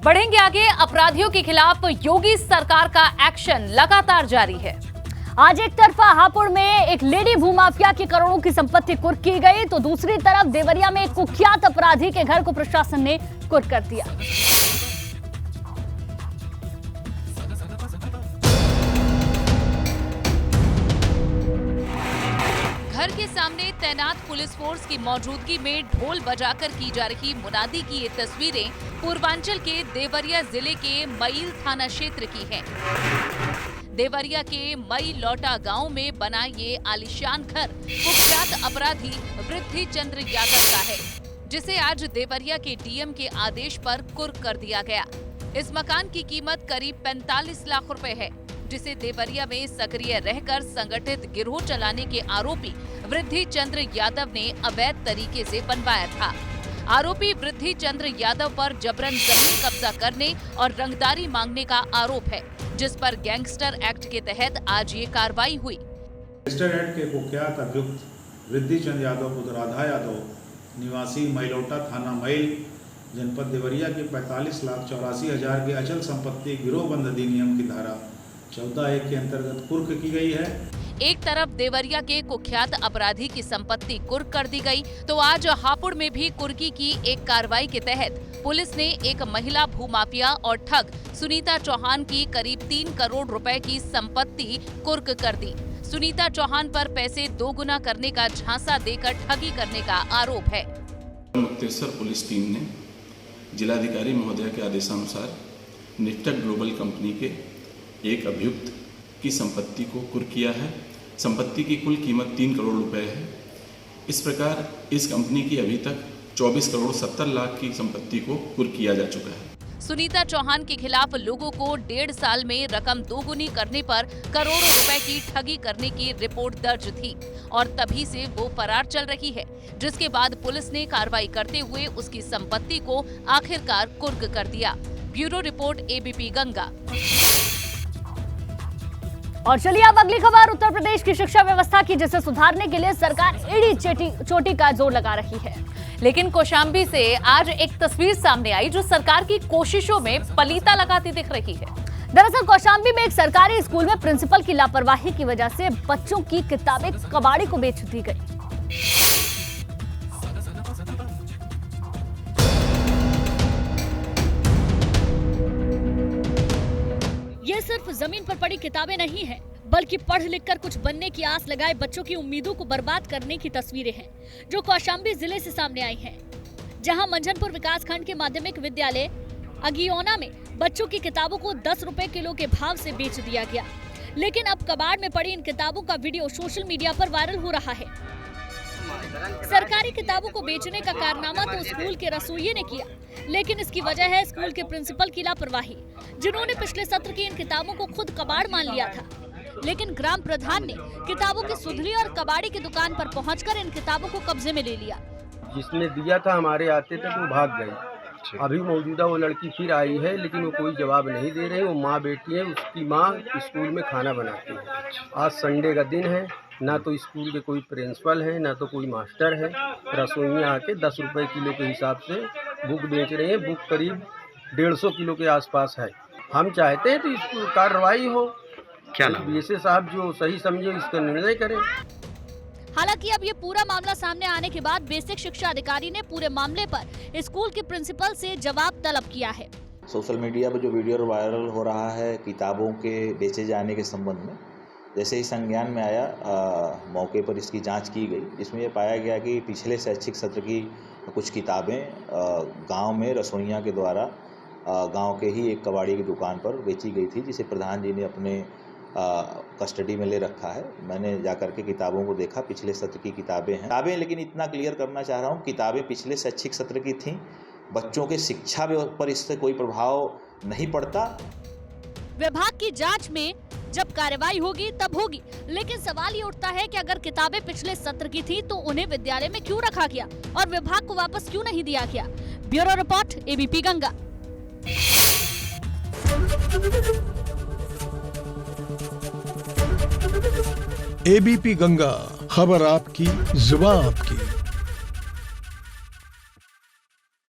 बढ़ेंगे आगे, अपराधियों के खिलाफ योगी सरकार का एक्शन लगातार जारी है। आज एक तरफा हापुड़ में एक लेडी भूमाफिया की करोड़ों की संपत्ति कुर्क की गई, तो दूसरी तरफ देवरिया में एक कुख्यात अपराधी के घर को प्रशासन ने कुर्क कर दिया। घर के सामने तैनात पुलिस फोर्स की मौजूदगी में ढोल बजाकर की जा रही मुनादी की ये तस्वीरें पूर्वांचल के देवरिया जिले के मईल थाना क्षेत्र की हैं। देवरिया के मई लौटा गांव में बना ये आलीशान घर कुख्यात अपराधी वृद्धि चंद्र यादव का है, जिसे आज देवरिया के डीएम के आदेश पर कुर्क कर दिया गया। इस मकान की कीमत करीब 45 लाख रुपए है, जिसे देवरिया में सक्रिय रहकर संगठित गिरोह चलाने के आरोपी वृद्धि चंद्र यादव ने अवैध तरीके से बनवाया था। आरोपी वृद्धि चंद्र यादव पर जबरन जमीन कब्जा करने और रंगदारी मांगने का आरोप है, जिस पर गैंगस्टर एक्ट के तहत आज ये कार्रवाई हुई। गैंगस्टर एक्ट के कुख्यात अभियुक्त वृद्धि चंद्र यादव पुत्र राधा यादव निवासी मैलोटा थाना मैल जनपद देवरिया के 45,84,000 की अचल संपत्ति गिरोहबंद अधिनियम की धारा 14(1) के अंतर्गत कुर्क की गई है। एक तरफ देवरिया के कुख्यात अपराधी की संपत्ति कुर्क कर दी गई, तो आज हापुड़ में भी कुर्की की एक कार्रवाई के तहत पुलिस ने एक महिला भूमाफिया और ठग सुनीता चौहान की करीब 3 करोड़ रुपए की संपत्ति कुर्क कर दी। सुनीता चौहान पर पैसे दोगुना करने का झांसा देकर ठगी करने का आरोप है। मुक्तेश्वर पुलिस टीम ने जिलाधिकारी महोदय के आदेशानुसार निफ्टेड ग्लोबल कंपनी के एक अभियुक्त की संपत्ति को कुर्क किया है। संपत्ति की कुल कीमत 3 करोड़ रुपए है। इस प्रकार इस कंपनी की अभी तक 24 करोड़ 70 लाख की संपत्ति को कुर्क किया जा चुका है। सुनीता चौहान के खिलाफ लोगों को 1.5 साल में रकम दोगुनी करने पर करोड़ों रुपए की ठगी करने की रिपोर्ट दर्ज थी और तभी से वो फरार चल रही है, जिसके बाद पुलिस ने कार्रवाई करते हुए उसकी संपत्ति को आखिरकार कुर्क कर दिया। Bureau report ABP Ganga. और चलिए अब अगली खबर उत्तर प्रदेश की शिक्षा व्यवस्था की, जिसे सुधारने के लिए सरकार एड़ी चोटी का जोर लगा रही है। लेकिन कौशाम्बी से आज एक तस्वीर सामने आई जो सरकार की कोशिशों में पलीता लगाती दिख रही है। दरअसल कौशाम्बी में एक सरकारी स्कूल में प्रिंसिपल की लापरवाही की वजह से बच्चों की किताबें कबाड़ी को बेच दी गई। ये सिर्फ जमीन पर पड़ी किताबें नहीं हैं, बल्कि पढ़ लिखकर कुछ बनने की आस लगाए बच्चों की उम्मीदों को बर्बाद करने की तस्वीरें हैं, जो कौशाम्बी जिले से सामने आई हैं, जहां मंझनपुर विकासखंड के माध्यमिक विद्यालय अगियोना में बच्चों की किताबों को 10 रुपए किलो के भाव से बेच दिया गया। लेकिन अब कबाड़ में पड़ी इन किताबों का वीडियो सोशल मीडिया पर वायरल हो रहा है। सरकारी किताबों को बेचने का कारनामा तो स्कूल के रसोइये ने किया, लेकिन इसकी वजह है स्कूल के प्रिंसिपल की लापरवाही, जिन्होंने पिछले सत्र की इन किताबों को खुद कबाड़ मान लिया था। लेकिन ग्राम प्रधान ने किताबों की सुधली और कबाड़ी की दुकान पर पहुंचकर इन किताबों को कब्जे में ले लिया। जिसने दिया था हमारे आते थे वो भाग गई। अभी मौजूदा वो लड़की फिर आई है, लेकिन वो कोई जवाब नहीं दे रही। वो माँ बेटी है, उसकी माँ स्कूल में खाना बनाती है। आज संडे का दिन है, ना तो स्कूल के कोई प्रिंसिपल है, ना तो कोई मास्टर है। रसोइयाँ आके 10 रुपए किलो के हिसाब से बुक बेच रहे हैं। बुक करीब 150 किलो के आसपास है। हम चाहते हैं तो इस कार्रवाई हो। क्या बीएसए साहब जो सही समझे इसका निर्णय करें। हालांकि अब ये पूरा मामला सामने आने के बाद बेसिक शिक्षा अधिकारी ने पूरे मामले पर स्कूल के प्रिंसिपल से जवाब तलब किया है। सोशल मीडिया पर जो वीडियो वायरल हो रहा है किताबों के बेचे जाने के संबंध में, जैसे ही संज्ञान में आया मौके पर इसकी जांच की गई, जिसमें ये पाया गया कि पिछले शैक्षिक सत्र की कुछ किताबें गांव में रसोइयां के द्वारा गांव के ही एक कबाड़ी की दुकान पर बेची गई थी, जिसे प्रधान जी ने अपने कस्टडी में ले रखा है। मैंने जाकर के किताबों को देखा, पिछले सत्र की किताबें हैं। लेकिन इतना क्लियर करना चाह रहा हूँ, किताबें पिछले शैक्षिक सत्र की थीं। बच्चों के शिक्षा पर इससे कोई प्रभाव नहीं पड़ता। विभाग की जांच में जब कार्रवाई होगी तब होगी, लेकिन सवाल ये उठता है कि अगर किताबें पिछले सत्र की थी तो उन्हें विद्यालय में क्यों रखा गया और विभाग को वापस क्यों नहीं दिया गया। Bureau report ABP Ganga. ABP Ganga, खबर आपकी, जुबान आपकी।